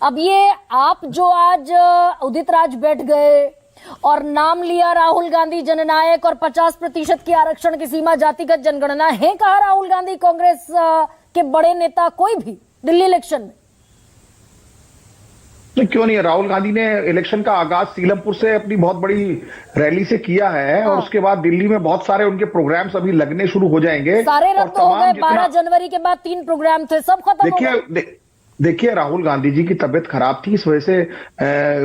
अब ये आप जो आज उदित राज बैठ गए और नाम लिया राहुल गांधी जननायक और 50% की आरक्षण की सीमा जातिगत जनगणना है, कहा राहुल गांधी कांग्रेस के बड़े नेता कोई भी दिल्ली इलेक्शन में? तो क्यों नहीं, राहुल गांधी ने इलेक्शन का आगाज सीलमपुर से अपनी बहुत बड़ी रैली से किया है। और उसके बाद दिल्ली में बहुत सारे उनके प्रोग्राम्स अभी लगने शुरू हो जाएंगे। सारे रद्द हो गए। 12 जनवरी के बाद 3 प्रोग्राम थे, सब खत्म हो गए। देखिए राहुल गांधी जी की तबीयत खराब थी, इस वजह से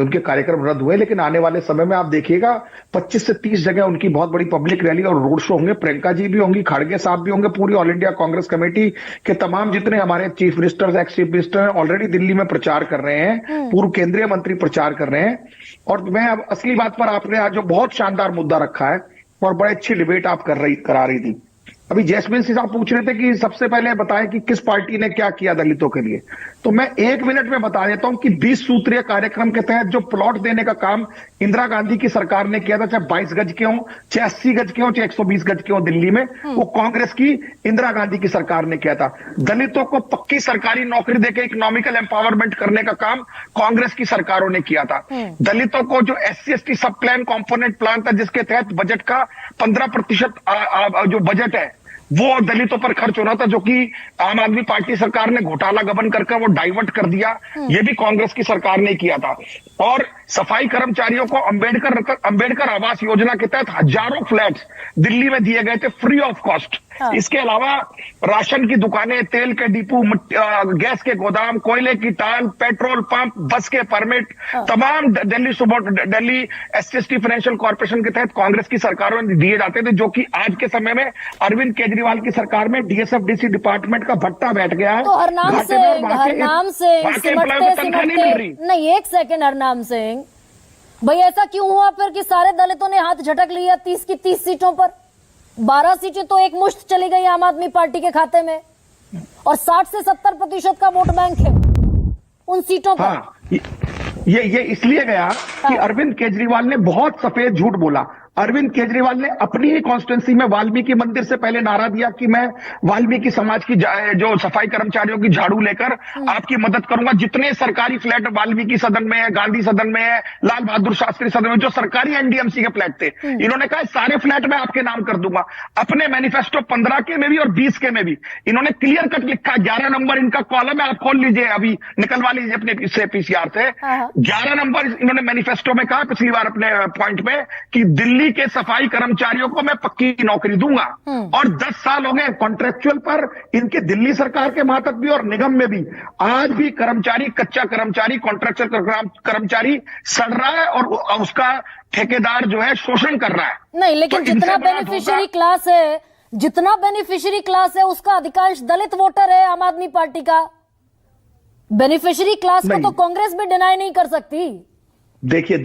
उनके कार्यक्रम रद्द हुए। लेकिन आने वाले समय में आप देखिएगा 25 से 30 जगह उनकी बहुत बड़ी पब्लिक रैली और रोड शो होंगे। प्रियंका जी भी होंगी, खड़गे साहब भी होंगे, पूरी ऑल इंडिया कांग्रेस कमेटी के तमाम जितने हमारे chief ministers, ex chief minister already Delhi में प्रचार कर रहे हैं, पूर्व केंद्रीय मंत्री प्रचार कर रहे हैं। और मैं अब असली बात पर, आपने आज जो बहुत शानदार मुद्दा रखा है और बड़े अच्छी डिबेट आप करा रही थी। अभी जैस्मिन सिंह साहब पूछ रहे थे कि सबसे पहले बताएं कि किस पार्टी ने क्या किया दलितों के लिए। तो मैं 1 मिनट में बता देता हूं कि 20 सूत्रीय कार्यक्रम के तहत जो प्लॉट देने का काम इंदिरा गांधी की सरकार ने किया था, चाहे 22 गज के हों, चाहे 80 गज के हों, चाहे 120 गज के हों दिल्ली में, वो कांग्रेस की इंदिरा गांधी की सरकार ने किया था। दलितों को पक्की सरकारी नौकरी देकर इकोनॉमिकल एम्पावरमेंट करने का काम कांग्रेस की सरकारों ने किया था। दलितों को जो SC/ST सब प्लान कॉम्पोनेंट प्लान था, जिसके तहत बजट का 15% जो बजट है वो दलितों पर खर्च हो रहा था, जो कि आम आदमी पार्टी सरकार ने घोटाला गबन करके वो डाइवर्ट कर दिया, ये भी कांग्रेस की सरकार ने किया था। और सफाई कर्मचारियों को अंबेडकर आवास योजना के तहत हजारों फ्लैट्स दिल्ली में दिए गए थे फ्री ऑफ कॉस्ट। इसके अलावा राशन की दुकानें, तेल के डिपो, गैस के गोदाम, कोयले की टाल, पेट्रोल पंप, बस के परमिट, तमाम दिल्ली SC/ST फाइनेंशियल कॉर्पोरेशन के तहत कांग्रेस की सरकारों ने दिए जाते थे, जो कि आज के समय में अरविंद केजरीवाल की सरकार में DSF/DC डिपार्टमेंट का भट्टा बैठ गया है। तो हरनाम सिंह सिमटते नहीं, 1 सेकंड हरनाम सिंह भाई, ऐसा क्यों हुआ फिर कि सारे दलितों ने हाथ झटक लिया 30 की 30 सीटों पर? 12 सीटें तो एक मुश्त चली गई आम आदमी पार्टी के खाते में, और 60 से 70% का वोट बैंक है उन सीटों पर। हाँ, ये इसलिए गया कि अरविंद केजरीवाल ने बहुत सफेद झूठ बोला। अरविंद केजरीवाल ने अपनी ही कॉन्स्टिट्यूंसी में वाल्मीकि मंदिर से पहले नारा दिया कि मैं वाल्मीकि समाज की जो सफाई कर्मचारियों की झाड़ू लेकर आपकी मदद करूंगा। जितने सरकारी फ्लैट वाल्मीकि सदन में है, गांधी सदन में है, लाल बहादुर शास्त्री सदन में, जो सरकारी NDMC के फ्लैट थे, इन्होंने कहा सारे फ्लैट मैं आपके नाम कर दूंगा। अपने मैनिफेस्टो 15 के में भी और 20 के में भी इन्होंने क्लियर कट लिखा। 11 नंबर इनका कॉलम है, आप खोल लीजिए, अभी निकलवा लीजिए अपने PCR से। 11 नंबर इन्होंने मैनिफेस्टो में कहा पिछली बार अपने पॉइंट में कि दिल्ली के सफाई कर्मचारियों को मैं पक्की नौकरी दूंगा। और 10 साल हो गए कॉन्ट्रेक्चुअल पर इनके दिल्ली सरकार के मातहत भी और निगम में भी। आज भी कर्मचारी, कच्चा कर्मचारी, कॉन्ट्रेक्चुअल कर्मचारी सड़ रहा है और उसका ठेकेदार जो है शोषण कर रहा है। नहीं, लेकिन तो जितना बेनिफिशियरी क्लास है उसका अधिकांश दलित वोटर है आम आदमी पार्टी का। बेनिफिशियरी क्लास को तो कांग्रेस भी डिनाई नहीं कर सकती। देखिए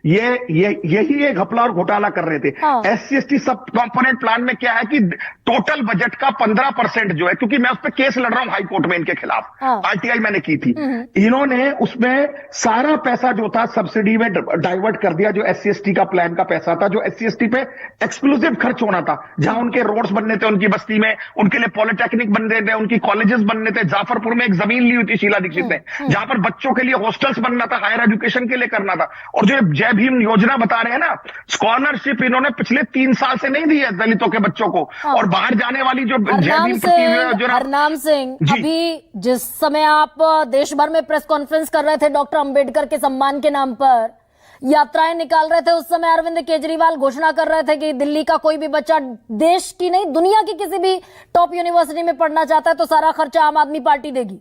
यही एक घपला और घोटाला कर रहे थे। SC/ST सब कंपोनेंट प्लान में क्या है कि टोटल बजट का 15% जो है, क्योंकि मैं उस पर केस लड़ रहा हूं हाई कोर्ट में इनके खिलाफ, RTI मैंने की थी। इन्होंने उसमें सारा पैसा जो था सब्सिडी में डाइवर्ट कर दिया, जो SC/ST का प्लान का पैसा था, जो SC/ST पे एक्सक्लूसिव खर्च होना था, जहां उनके रोड्स बनने थे उनकी बस्ती में, उनके लिए पॉलिटेक्निक बनने थे, उनकी कॉलेजेस बनने थे। जाफरपुर में एक जमीन ली हुई थी शीला दीक्षित ने, जहां पर बच्चों के लिए हॉस्टल्स बनना था, हायर एजुकेशन के लिए करना था। और जो जय भीम योजना बता रहे हैं ना, स्कॉलरशिप इन्होंने पिछले 3 साल से नहीं दी है दलितों के बच्चों को। और बाहर जाने वाली जो जय भीम हरनाम सिंह, अभी जिस समय आप देश भर में प्रेस कॉन्फ्रेंस कर रहे थे डॉक्टर अंबेडकर के सम्मान के नाम पर, यात्राएं निकाल रहे थे, उस समय अरविंद केजरीवाल घोषणा कर रहे थे कि दिल्ली का कोई भी बच्चा देश की नहीं दुनिया की किसी भी टॉप यूनिवर्सिटी में पढ़ना चाहता है तो सारा खर्चा आम आदमी पार्टी देगी।